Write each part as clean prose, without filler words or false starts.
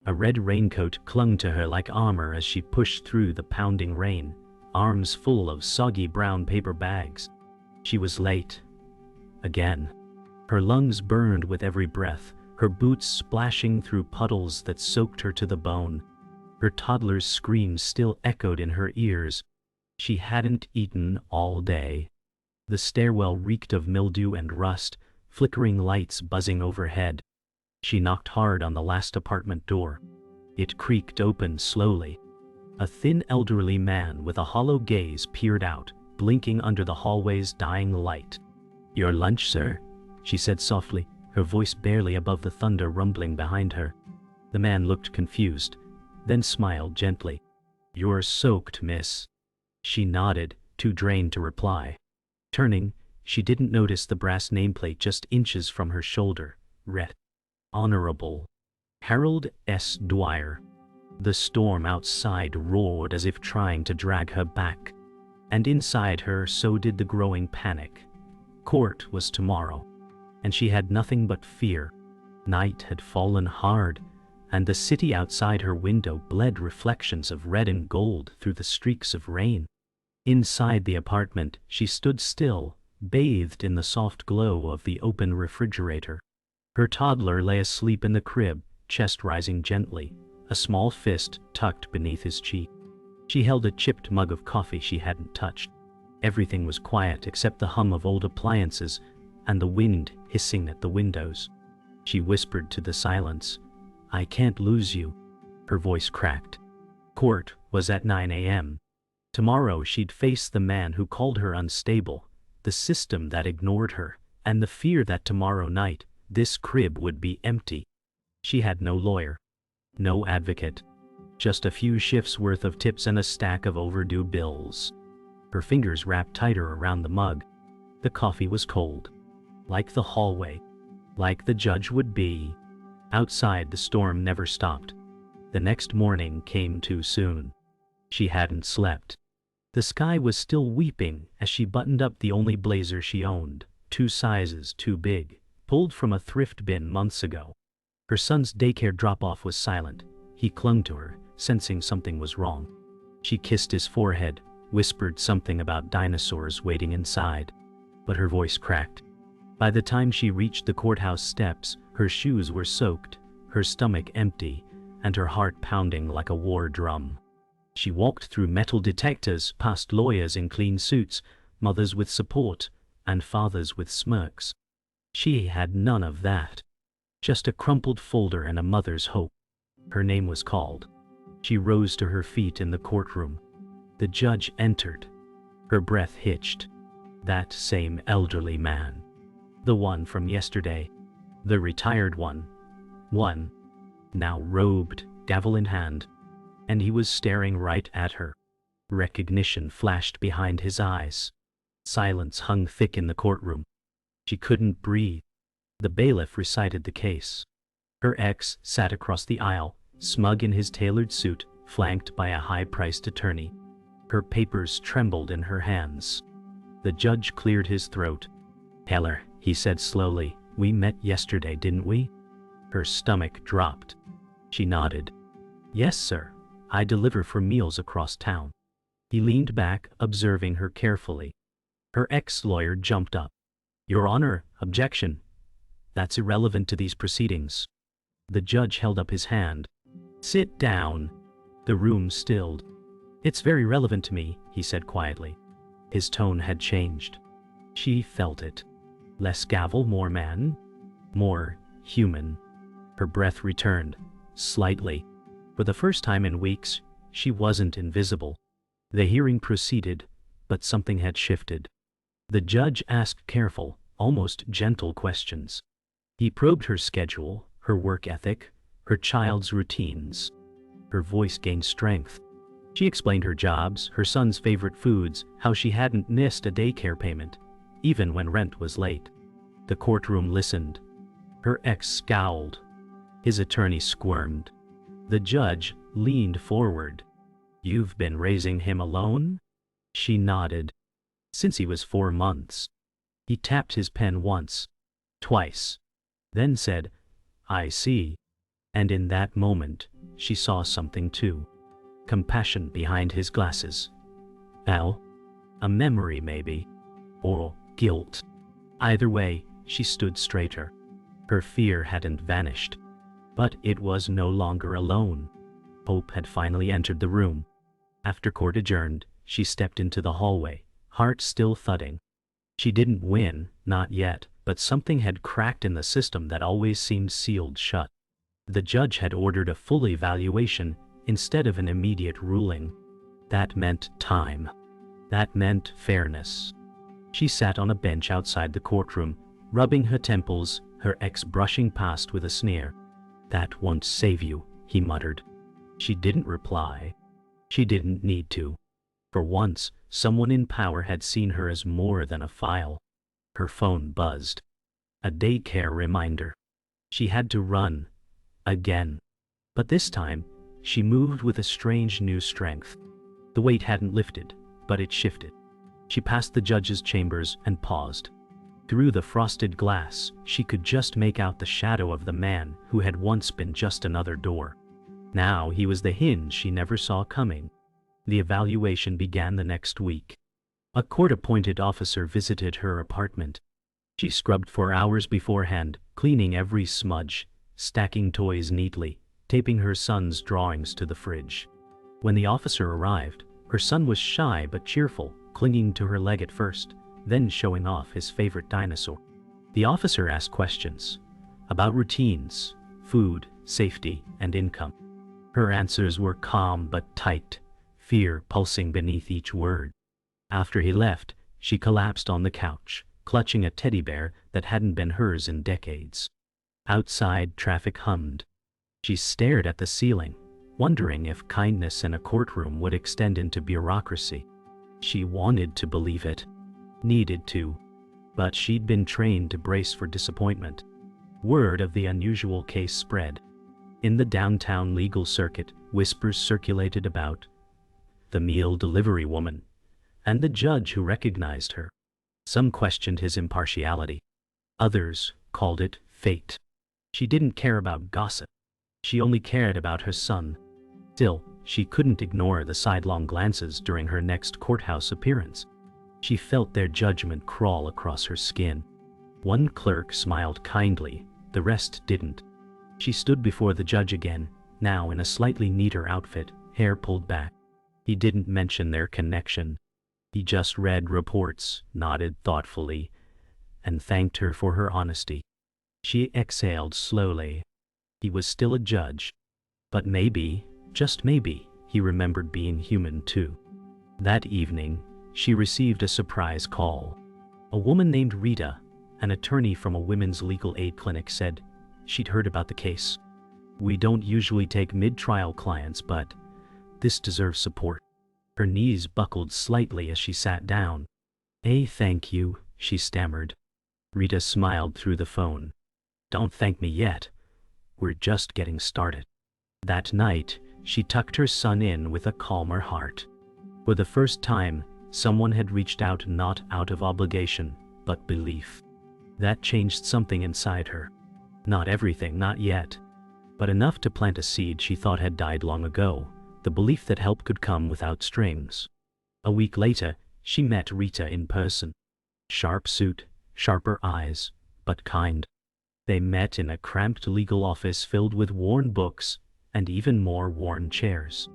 A red raincoat clung to her like armor as she pushed through the pounding rain, arms full of soggy brown paper bags. She was late. Again. Her lungs burned with every breath, her boots splashing through puddles that soaked her to the bone. Her toddler's screams still echoed in her ears. She hadn't eaten all day. The stairwell reeked of mildew and rust, flickering lights buzzing overhead. She knocked hard on the last apartment door. It creaked open slowly. A thin elderly man with a hollow gaze peered out, blinking under the hallway's dying light. "Your lunch, sir," she said softly, her voice barely above the thunder rumbling behind her. The man looked confused, then smiled gently. "You're soaked, miss." She nodded, too drained to reply. Turning, she didn't notice the brass nameplate just inches from her shoulder. Read, "Honorable Harold S. Dwyer." The storm outside roared as if trying to drag her back. And inside her, so did the growing panic. Court was tomorrow, and she had nothing but fear. Night had fallen hard, and the city outside her window bled reflections of red and gold through the streaks of rain. Inside the apartment, she stood still, bathed in the soft glow of the open refrigerator. Her toddler lay asleep in the crib, chest rising gently, a small fist tucked beneath his cheek. She held a chipped mug of coffee she hadn't touched. Everything was quiet except the hum of old appliances and the wind hissing at the windows. She whispered to the silence, "I can't lose you." Her voice cracked. Court was at 9 a.m. Tomorrow she'd face the man who called her unstable, the system that ignored her, and the fear that tomorrow night, this crib would be empty. She had no lawyer, no advocate, just a few shifts' worth of tips and a stack of overdue bills. Her fingers wrapped tighter around the mug. The coffee was cold, like the hallway, like the judge would be. Outside, the storm never stopped. The next morning came too soon. She hadn't slept. The sky was still weeping as she buttoned up the only blazer she owned, 2 sizes too big, pulled from a thrift bin months ago. Her son's daycare drop-off was silent. He clung to her, sensing something was wrong. She kissed his forehead, whispered something about dinosaurs waiting inside. But her voice cracked. By the time she reached the courthouse steps, her shoes were soaked, her stomach empty, and her heart pounding like a war drum. She walked through metal detectors, past lawyers in clean suits, mothers with support, and fathers with smirks. She had none of that. Just a crumpled folder and a mother's hope. Her name was called. She rose to her feet in the courtroom. The judge entered. Her breath hitched. That same elderly man. The one from yesterday. The retired one. Now robed, gavel in hand. And he was staring right at her. Recognition flashed behind his eyes. Silence hung thick in the courtroom. She couldn't breathe. The bailiff recited the case. Her ex sat across the aisle, smug in his tailored suit, flanked by a high-priced attorney. Her papers trembled in her hands. The judge cleared his throat. "Keller," he said slowly, "we met yesterday, didn't we?" Her stomach dropped. She nodded. "Yes, sir. I deliver for meals across town." He leaned back, observing her carefully. Her ex-lawyer jumped up. "Your Honor, objection. That's irrelevant to these proceedings." The judge held up his hand. "Sit down." The room stilled. "It's very relevant to me," he said quietly. His tone had changed. She felt it. Less gavel, more man. More human. Her breath returned, slightly. For the first time in weeks, she wasn't invisible. The hearing proceeded, but something had shifted. The judge asked careful, almost gentle questions. He probed her schedule, her work ethic, her child's routines. Her voice gained strength. She explained her jobs, her son's favorite foods, how she hadn't missed a daycare payment, even when rent was late. The courtroom listened. Her ex scowled. His attorney squirmed. The judge leaned forward. "You've been raising him alone?" She nodded. "Since he was 4 months. He tapped his pen once, twice, then said, "I see." And in that moment, she saw something too. Compassion behind his glasses. Well, a memory maybe. Or guilt. Either way, she stood straighter. Her fear hadn't vanished. But it was no longer alone. Hope had finally entered the room. After court adjourned, she stepped into the hallway, heart still thudding. She didn't win, not yet, but something had cracked in the system that always seemed sealed shut. The judge had ordered a full evaluation instead of an immediate ruling. That meant time. That meant fairness. She sat on a bench outside the courtroom, rubbing her temples, her ex brushing past with a sneer. "That won't save you," he muttered. She didn't reply. She didn't need to. For once, someone in power had seen her as more than a file. Her phone buzzed. A daycare reminder. She had to run. Again. But this time, she moved with a strange new strength. The weight hadn't lifted, but it shifted. She passed the judge's chambers and paused. Through the frosted glass, she could just make out the shadow of the man who had once been just another door. Now he was the hinge she never saw coming. The evaluation began the next week. A court-appointed officer visited her apartment. She scrubbed for hours beforehand, cleaning every smudge, stacking toys neatly, taping her son's drawings to the fridge. When the officer arrived, her son was shy but cheerful, clinging to her leg at first, then showing off his favorite dinosaur. The officer asked questions about routines, food, safety, and income. Her answers were calm but tight, fear pulsing beneath each word. After he left, she collapsed on the couch, clutching a teddy bear that hadn't been hers in decades. Outside, traffic hummed. She stared at the ceiling, wondering if kindness in a courtroom would extend into bureaucracy. She wanted to believe it. Needed to. But she'd been trained to brace for disappointment. Word of the unusual case spread. In the downtown legal circuit, whispers circulated about the meal delivery woman and the judge who recognized her. Some questioned his impartiality. Others called it fate. She didn't care about gossip. She only cared about her son. Still, she couldn't ignore the sidelong glances during her next courthouse appearance. She felt their judgment crawl across her skin. One clerk smiled kindly, the rest didn't. She stood before the judge again, now in a slightly neater outfit, hair pulled back. He didn't mention their connection. He just read reports, nodded thoughtfully, and thanked her for her honesty. She exhaled slowly. He was still a judge. But maybe, just maybe, he remembered being human too. That evening, she received a surprise call. A woman named Rita, an attorney from a women's legal aid clinic, said she'd heard about the case. "We don't usually take mid-trial clients, but this deserves support." Her knees buckled slightly as she sat down. Thank you," she stammered. Rita smiled through the phone. "Don't thank me yet. We're just getting started." That night, she tucked her son in with a calmer heart. For the first time, someone had reached out, not out of obligation, but belief. That changed something inside her. Not everything, not yet, but enough to plant a seed she thought had died long ago, the belief that help could come without strings. A week later, she met Rita in person. Sharp suit, sharper eyes, but kind. They met in a cramped legal office filled with worn books and even more worn chairs.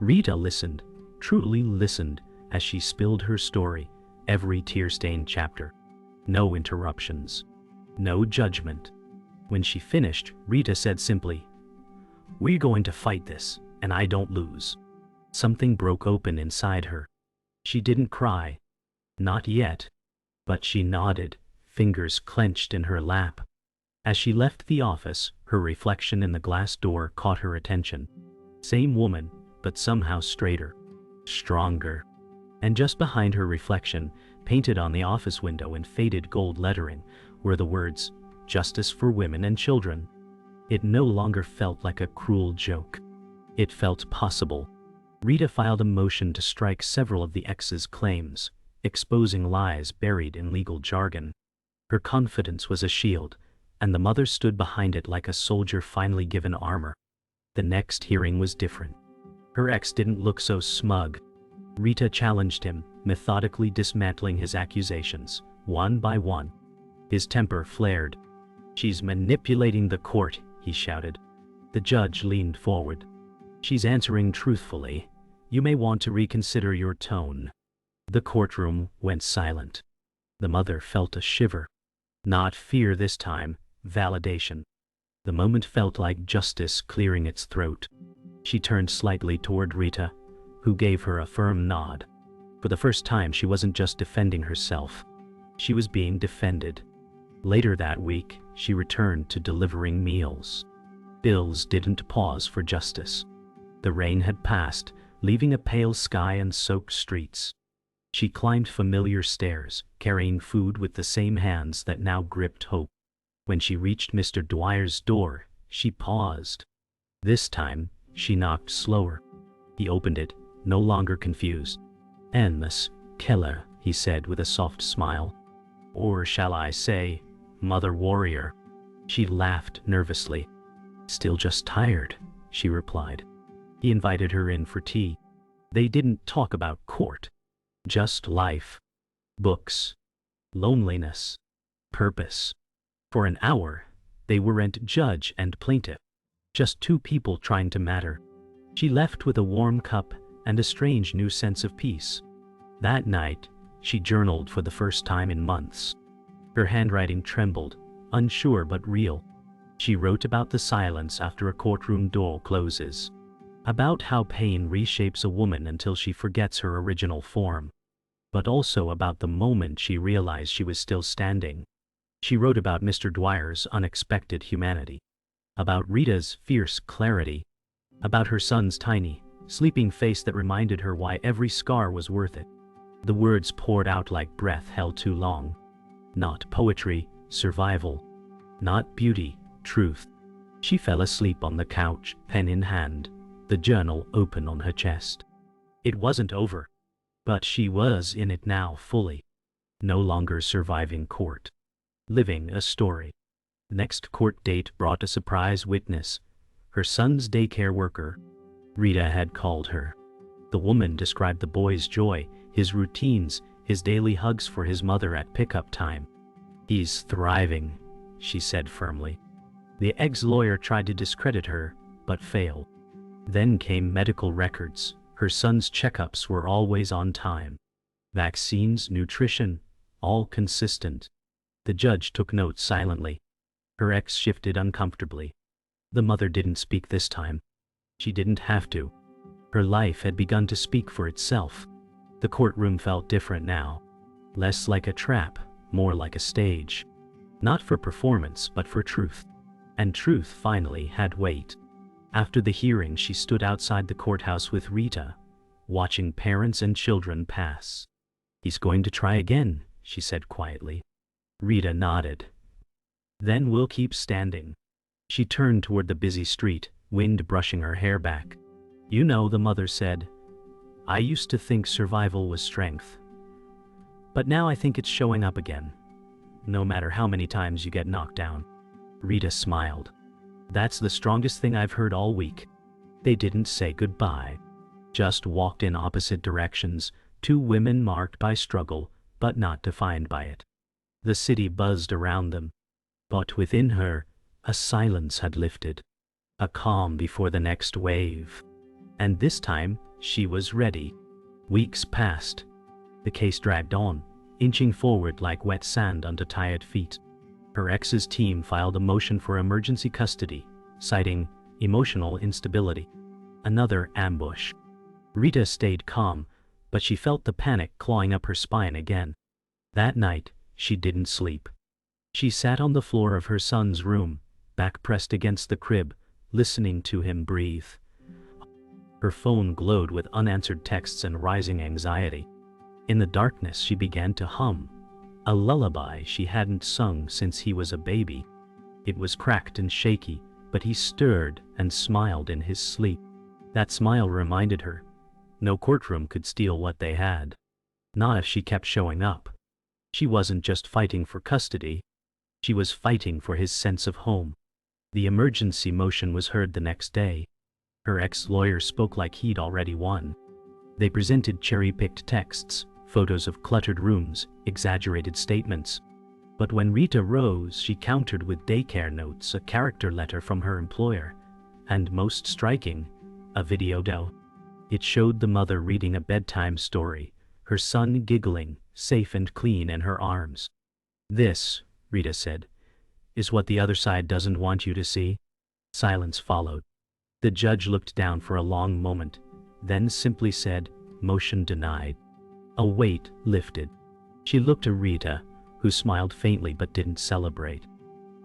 Rita listened, truly listened, as she spilled her story, every tear-stained chapter. No interruptions. No judgment. When she finished, Rita said simply, "We're going to fight this, and I don't lose." Something broke open inside her. She didn't cry. Not yet. But she nodded, fingers clenched in her lap. As she left the office, her reflection in the glass door caught her attention. Same woman, but somehow straighter. Stronger. And just behind her reflection, painted on the office window in faded gold lettering, were the words, "Justice for Women and Children." It no longer felt like a cruel joke. It felt possible. Rita filed a motion to strike several of the ex's claims, exposing lies buried in legal jargon. Her confidence was a shield, and the mother stood behind it like a soldier finally given armor. The next hearing was different. Her ex didn't look so smug. Rita challenged him, methodically dismantling his accusations, one by one. His temper flared. "She's manipulating the court," he shouted. The judge leaned forward. "She's answering truthfully. You may want to reconsider your tone." The courtroom went silent. The mother felt a shiver. Not fear this time, validation. The moment felt like justice clearing its throat. She turned slightly toward Rita, who gave her a firm nod. For the first time, she wasn't just defending herself. She was being defended. Later that week, she returned to delivering meals. Bills didn't pause for justice. The rain had passed, leaving a pale sky and soaked streets. She climbed familiar stairs, carrying food with the same hands that now gripped hope. When she reached Mr. Dwyer's door, she paused. This time, she knocked slower. He opened it, no longer confused. "Miss Keller," he said with a soft smile. "Or shall I say, Mother Warrior?" She laughed nervously. "Still just tired," she replied. He invited her in for tea. They didn't talk about court. Just life. Books. Loneliness. Purpose. For an hour, they weren't judge and plaintiff. Just two people trying to matter. She left with a warm cup and a strange new sense of peace. That night, she journaled for the first time in months. Her handwriting trembled, unsure but real. She wrote about the silence after a courtroom door closes. About how pain reshapes a woman until she forgets her original form. But also about the moment she realized she was still standing. She wrote about Mr. Dwyer's unexpected humanity. About Rita's fierce clarity. About her son's tiny, sleeping face that reminded her why every scar was worth it. The words poured out like breath held too long. Not poetry, survival. Not beauty, truth. She fell asleep on the couch, pen in hand, the journal open on her chest. It wasn't over. But she was in it now fully. No longer surviving court. Living a story. The next court date brought a surprise witness. Her son's daycare worker. Rita had called her. The woman described the boy's joy, his routines, his daily hugs for his mother at pickup time. "He's thriving," she said firmly. The ex-lawyer tried to discredit her, but failed. Then came medical records. Her son's checkups were always on time. Vaccines, nutrition, all consistent. The judge took notes silently. Her ex shifted uncomfortably. The mother didn't speak this time. She didn't have to. Her life had begun to speak for itself. The courtroom felt different now. Less like a trap, more like a stage. Not for performance, but for truth. And truth finally had weight. After the hearing, she stood outside the courthouse with Rita, watching parents and children pass. "He's going to try again," she said quietly. Rita nodded. "Then we'll keep standing." She turned toward the busy street, wind brushing her hair back. "You know," the mother said, "I used to think survival was strength. But now I think it's showing up again. No matter how many times you get knocked down." Rita smiled. "That's the strongest thing I've heard all week." They didn't say goodbye. Just walked in opposite directions, two women marked by struggle, but not defined by it. The city buzzed around them. But within her, a silence had lifted. A calm before the next wave. And this time, she was ready. Weeks passed. The case dragged on, inching forward like wet sand under tired feet. Her ex's team filed a motion for emergency custody, citing emotional instability. Another ambush. Rita stayed calm, but she felt the panic clawing up her spine again. That night, she didn't sleep. She sat on the floor of her son's room, back pressed against the crib, listening to him breathe. Her phone glowed with unanswered texts and rising anxiety. In the darkness, she began to hum, a lullaby she hadn't sung since he was a baby. It was cracked and shaky, but he stirred and smiled in his sleep. That smile reminded her, no courtroom could steal what they had. Not if she kept showing up. She wasn't just fighting for custody. She was fighting for his sense of home. The emergency motion was heard the next day, Her ex-lawyer spoke like he'd already won. They presented cherry-picked texts, photos of cluttered rooms, exaggerated statements. But when Rita rose, she countered with daycare notes, a character letter from her employer, and most striking, a video. It showed the mother reading a bedtime story, her son giggling, safe and clean in her arms. "This," Rita said, "is what the other side doesn't want you to see." Silence followed. The judge looked down for a long moment, then simply said, "Motion denied." A weight lifted. She looked at Rita, who smiled faintly but didn't celebrate.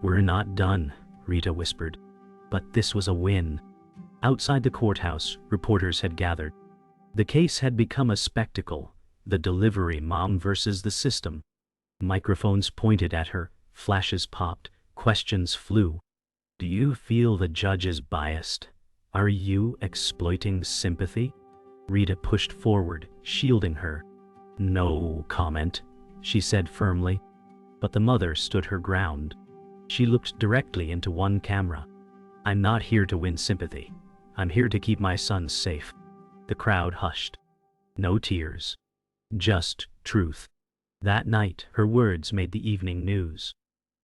"We're not done," Rita whispered. But this was a win. Outside the courthouse, reporters had gathered. The case had become a spectacle, the delivery mom versus the system. Microphones pointed at her, flashes popped, questions flew. "Do you feel the judge is biased? Are you exploiting sympathy?" Rita pushed forward, shielding her. "No comment," she said firmly. But the mother stood her ground. She looked directly into one camera. "I'm not here to win sympathy. I'm here to keep my son safe." The crowd hushed. No tears. Just truth. That night, her words made the evening news.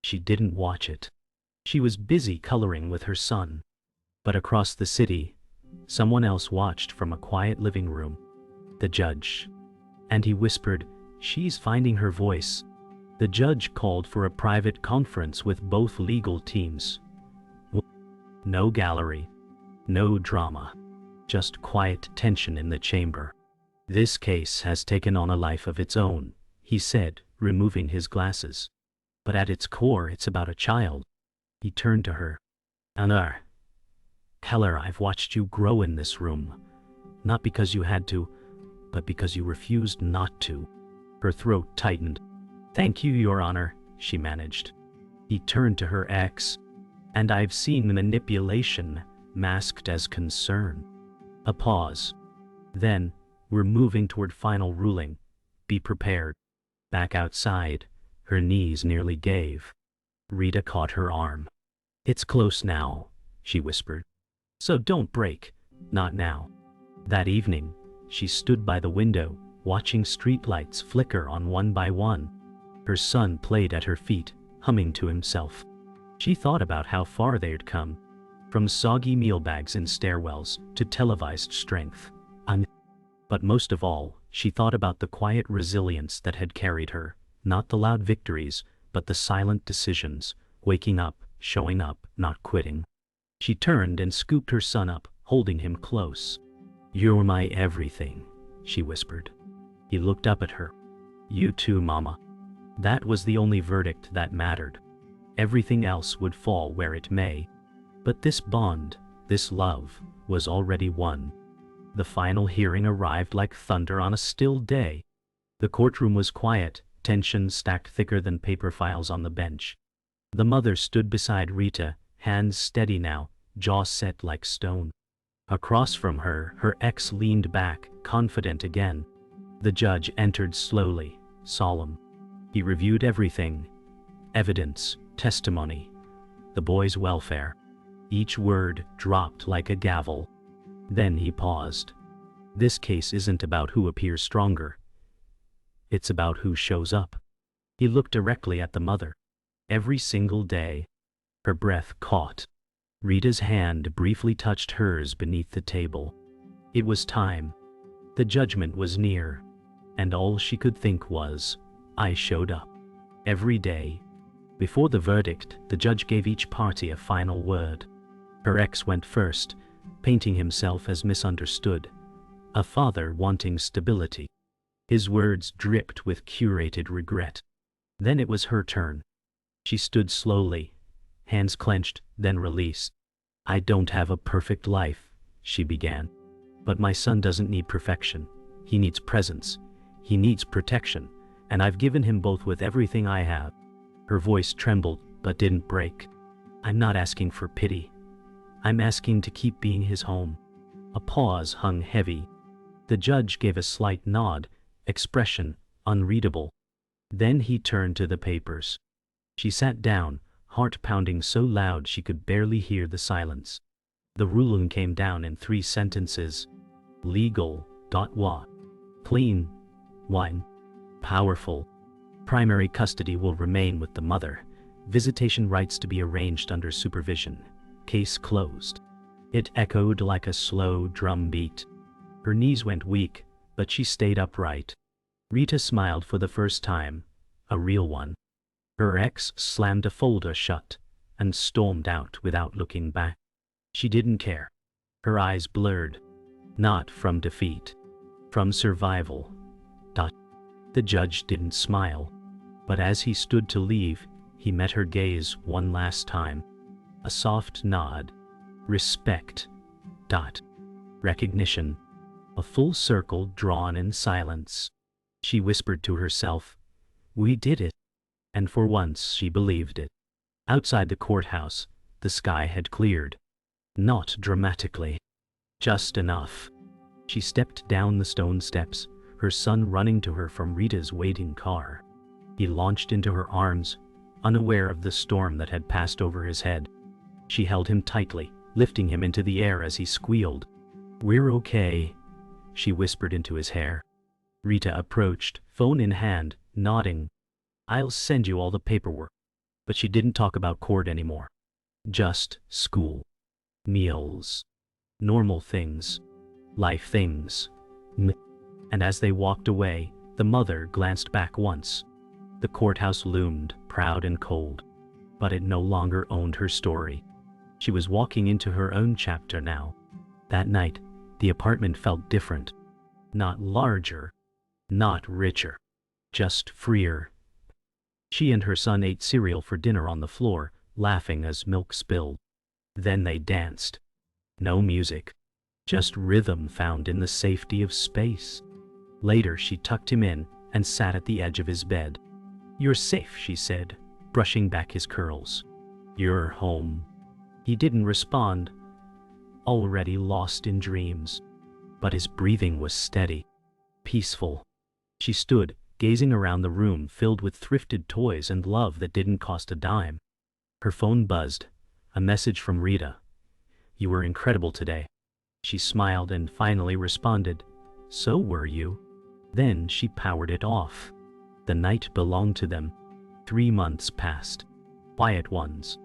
She didn't watch it. She was busy coloring with her son. But across the city, someone else watched from a quiet living room. The judge. And he whispered, "She's finding her voice." The judge called for a private conference with both legal teams. No gallery. No drama. Just quiet tension in the chamber. "This case has taken on a life of its own," he said, removing his glasses. "But at its core, it's about a child." He turned to her. "Erin Keller, I've watched you grow in this room. Not because you had to, but because you refused not to." Her throat tightened. "Thank you, Your Honor," she managed. He turned to her ex. "And I've seen manipulation masked as concern." A pause. Then, "We're moving toward final ruling. Be prepared." Back outside, her knees nearly gave. Rita caught her arm. "It's close now," she whispered. "So don't break. Not now." That evening, she stood by the window, watching streetlights flicker on one by one. Her son played at her feet, humming to himself. She thought about how far they'd come, from soggy meal bags in stairwells to televised strength. But most of all, she thought about the quiet resilience that had carried her, not the loud victories, but the silent decisions, waking up, showing up, not quitting. She turned and scooped her son up, holding him close. "You're my everything," she whispered. He looked up at her. "You too, Mama." That was the only verdict that mattered. Everything else would fall where it may. But this bond, this love, was already won. The final hearing arrived like thunder on a still day. The courtroom was quiet, tension stacked thicker than paper files on the bench. The mother stood beside Rita, hands steady now, jaw set like stone. Across from her, her ex leaned back, confident again. The judge entered slowly, solemn. He reviewed everything: evidence, testimony, the boy's welfare. Each word dropped like a gavel. Then he paused. "This case isn't about who appears stronger. It's about who shows up." He looked directly at the mother. Every single day. Her breath caught. Rita's hand briefly touched hers beneath the table. It was time. The judgment was near. And all she could think was, "I showed up." Every day. Before the verdict, the judge gave each party a final word. Her ex went first, painting himself as misunderstood, a father wanting stability. His words dripped with curated regret. Then it was her turn. She stood slowly, hands clenched, then released. "I don't have a perfect life," she began. "But my son doesn't need perfection. He needs presence. He needs protection, and I've given him both with everything I have." Her voice trembled, but didn't break. "I'm not asking for pity. I'm asking to keep being his home." A pause hung heavy. The judge gave a slight nod, expression unreadable. Then he turned to the papers. She sat down, heart pounding so loud she could barely hear the silence. The ruling came down in 3 sentences. Legal. Wa. Clean. Wine. Powerful. Primary custody will remain with the mother. Visitation rights to be arranged under supervision. Case closed. It echoed like a slow drum beat. Her knees went weak, but she stayed upright. Rita smiled for the first time, a real one. Her ex slammed a folder shut and stormed out without looking back. She didn't care. Her eyes blurred. Not from defeat. From survival. The judge didn't smile. But as he stood to leave, he met her gaze one last time. A soft nod. Respect. Recognition. A full circle drawn in silence. She whispered to herself, "We did it." And for once she believed it. Outside the courthouse, the sky had cleared. Not dramatically. Just enough. She stepped down the stone steps, her son running to her from Rita's waiting car. He launched into her arms, unaware of the storm that had passed over his head. She held him tightly, lifting him into the air as he squealed. "We're okay," she whispered into his hair. Rita approached, phone in hand, nodding. "I'll send you all the paperwork." But she didn't talk about court anymore. Just school. Meals. Normal things. Life things. And as they walked away, the mother glanced back once. The courthouse loomed, proud and cold. But it no longer owned her story. She was walking into her own chapter now. That night, the apartment felt different. Not larger. Not richer. Just freer. She and her son ate cereal for dinner on the floor, laughing as milk spilled. Then they danced. No music. Just rhythm found in the safety of space. Later she tucked him in and sat at the edge of his bed. "You're safe," she said, brushing back his curls. "You're home." He didn't respond, already lost in dreams. But his breathing was steady, peaceful. She stood, gazing around the room filled with thrifted toys and love that didn't cost a dime. Her phone buzzed, a message from Rita. "You were incredible today." She smiled and finally responded, "So were you." Then she powered it off. The night belonged to them. 3 months passed. Quiet ones.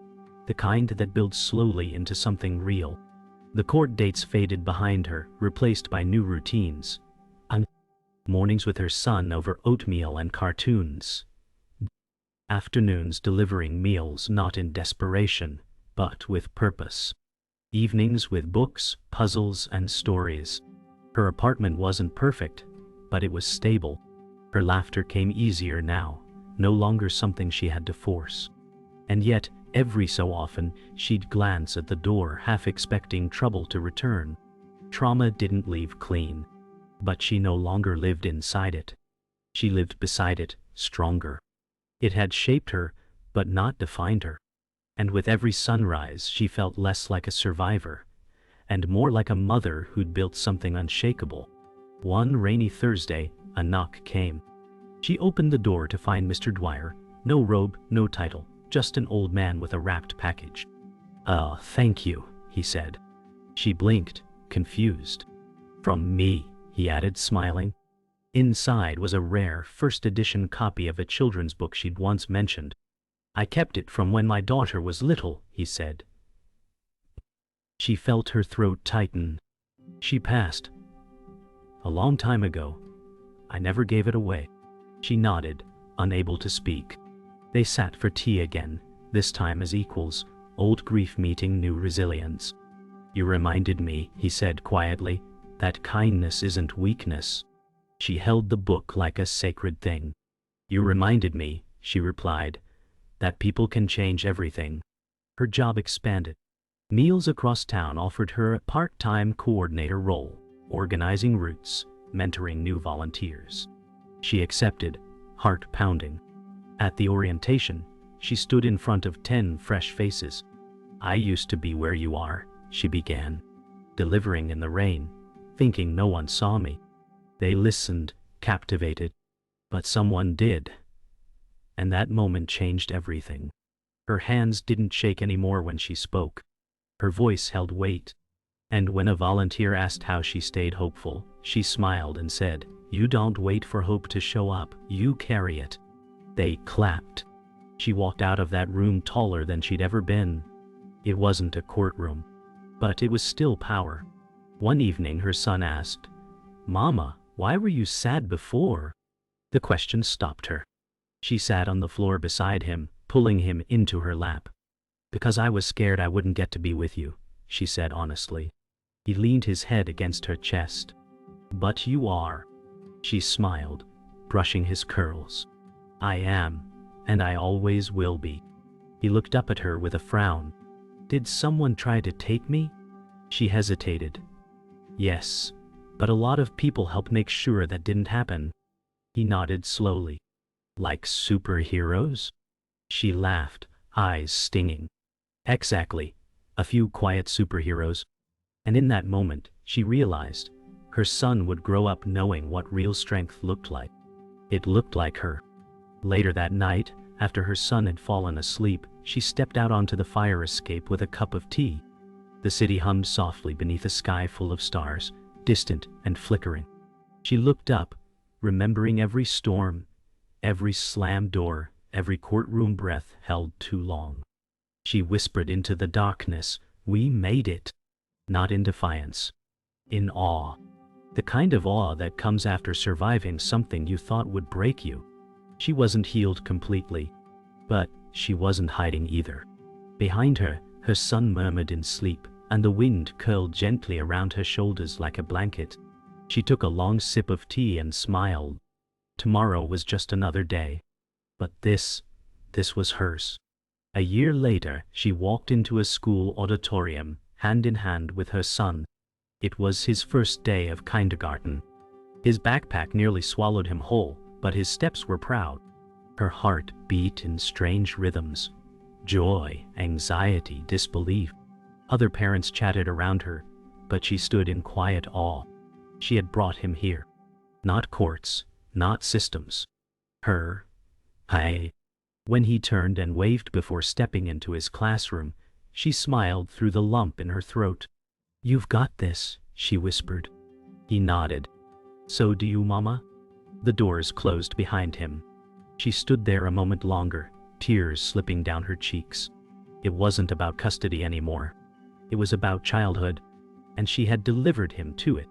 The kind that builds slowly into something real. The court dates faded behind her, replaced by new routines. Mornings with her son over oatmeal and cartoons. Afternoons delivering meals not in desperation, but with purpose. Evenings with books, puzzles, and stories. Her apartment wasn't perfect, but it was stable. Her laughter came easier now, no longer something she had to force. And yet, every so often, she'd glance at the door, half expecting trouble to return. Trauma didn't leave clean. But she no longer lived inside it. She lived beside it, stronger. It had shaped her, but not defined her. And with every sunrise, she felt less like a survivor, and more like a mother who'd built something unshakable. One rainy Thursday, a knock came. She opened the door to find Mr. Dwyer. No robe, no title, just an old man with a wrapped package. Thank you," he said. She blinked, confused. "From me," he added, smiling. Inside was a rare, first-edition copy of a children's book she'd once mentioned. "I kept it from when my daughter was little," he said. She felt her throat tighten. She passed. "A long time ago. I never gave it away." She nodded, unable to speak. They sat for tea again, this time as equals, old grief meeting new resilience. "You reminded me," he said quietly, "that kindness isn't weakness." She held the book like a sacred thing. "You reminded me," she replied, "that people can change everything." Her job expanded. Meals Across Town offered her a part-time coordinator role, organizing routes, mentoring new volunteers. She accepted, heart pounding. At the orientation, she stood in front of 10 fresh faces. "I used to be where you are," she began, delivering in the rain, thinking no one saw me. They listened, captivated. But someone did. And that moment changed everything. Her hands didn't shake anymore when she spoke. Her voice held weight. And when a volunteer asked how she stayed hopeful, she smiled and said, "You don't wait for hope to show up, you carry it." They clapped. She walked out of that room taller than she'd ever been. It wasn't a courtroom, but it was still power. One evening her son asked, "Mama, why were you sad before?" The question stopped her. She sat on the floor beside him, pulling him into her lap. "Because I was scared I wouldn't get to be with you," she said honestly. He leaned his head against her chest. "But you are." She smiled, brushing his curls. "I am, and I always will be." He looked up at her with a frown. "Did someone try to take me?" She hesitated. "Yes, but a lot of people helped make sure that didn't happen." He nodded slowly. "Like superheroes?" She laughed, eyes stinging. "Exactly. A few quiet superheroes." And in that moment, she realized her son would grow up knowing what real strength looked like. It looked like her. Later that night, after her son had fallen asleep, she stepped out onto the fire escape with a cup of tea. The city hummed softly beneath a sky full of stars, distant and flickering. She looked up, remembering every storm, every slammed door, every courtroom breath held too long. She whispered into the darkness, "We made it." Not in defiance. In awe. The kind of awe that comes after surviving something you thought would break you. She wasn't healed completely, but she wasn't hiding either. Behind her, her son murmured in sleep, and the wind curled gently around her shoulders like a blanket. She took a long sip of tea and smiled. Tomorrow was just another day. But this was hers. A year later, she walked into a school auditorium, hand in hand with her son. It was his first day of kindergarten. His backpack nearly swallowed him whole, but his steps were proud. Her heart beat in strange rhythms. Joy, anxiety, disbelief. Other parents chatted around her, but she stood in quiet awe. She had brought him here. Not courts, not systems. Her. When he turned and waved before stepping into his classroom, she smiled through the lump in her throat. "You've got this," she whispered. He nodded. "So do you, Mama?" The doors closed behind him. She stood there a moment longer, tears slipping down her cheeks. It wasn't about custody anymore. It was about childhood, and she had delivered him to it.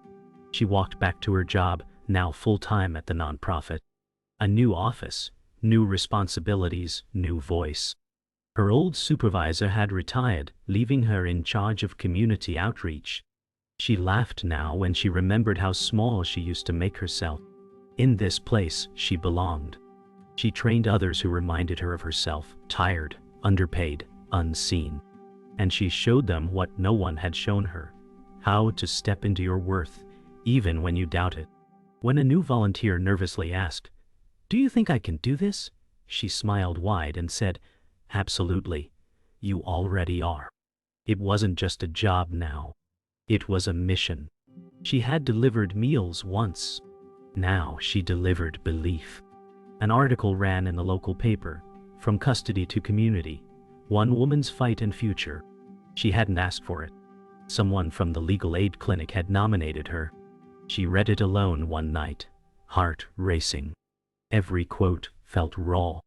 She walked back to her job, now full-time at the nonprofit. A new office, new responsibilities, new voice. Her old supervisor had retired, leaving her in charge of community outreach. She laughed now when she remembered how small she used to make herself. In this place, she belonged. She trained others who reminded her of herself, tired, underpaid, unseen. And she showed them what no one had shown her, how to step into your worth, even when you doubt it. When a new volunteer nervously asked, "Do you think I can do this?" she smiled wide and said, "Absolutely. You already are." It wasn't just a job now. It was a mission. She had delivered meals once. Now she delivered belief. An article ran in the local paper, "From Custody to Community, One Woman's Fight and Future." She hadn't asked for it. Someone from the legal aid clinic had nominated her. She read it alone one night, heart racing. Every quote felt raw,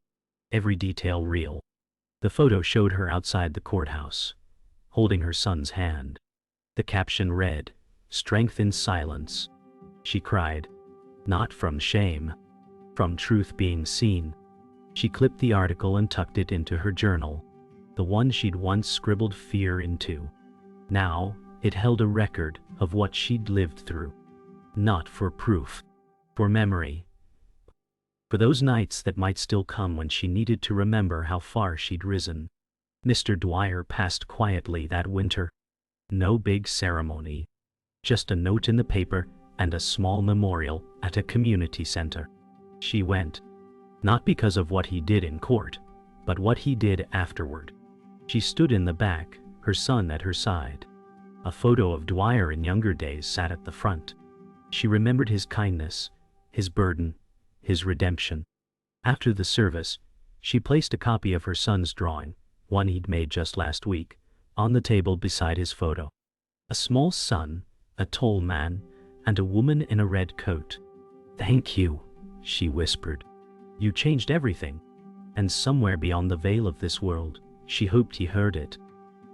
every detail real. The photo showed her outside the courthouse, holding her son's hand. The caption read, "Strength in silence." She cried, not from shame, from truth being seen. She clipped the article and tucked it into her journal, the one she'd once scribbled fear into. Now, it held a record of what she'd lived through. Not for proof, for memory. For those nights that might still come when she needed to remember how far she'd risen. Mr. Dwyer passed quietly that winter. No big ceremony. Just a note in the paper and a small memorial at a community center. She went. Not because of what he did in court, but what he did afterward. She stood in the back, her son at her side. A photo of Dwyer in younger days sat at the front. She remembered his kindness, his burden, his redemption. After the service, she placed a copy of her son's drawing, one he'd made just last week, on the table beside his photo. A small son, a tall man, and a woman in a red coat. "Thank you," she whispered. "You changed everything." And somewhere beyond the veil of this world, she hoped he heard it.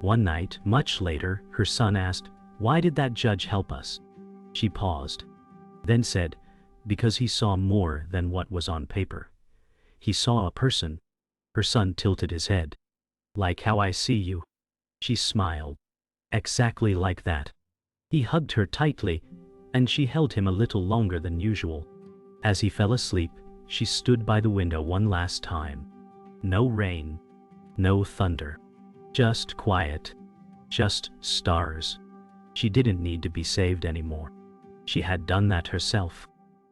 One night, much later, her son asked, "Why did that judge help us?" She paused, then said, "Because he saw more than what was on paper. He saw a person." Her son tilted his head. "Like how I see you." She smiled. "Exactly like that." He hugged her tightly, and she held him a little longer than usual. As he fell asleep, she stood by the window one last time. No rain, no thunder. Just quiet. Just stars. She didn't need to be saved anymore. She had done that herself.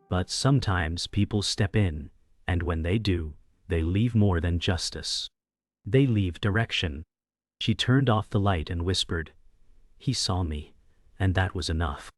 But sometimes people step in, and when they do, they leave more than justice. They leave direction. She turned off the light and whispered, "He saw me, and that was enough."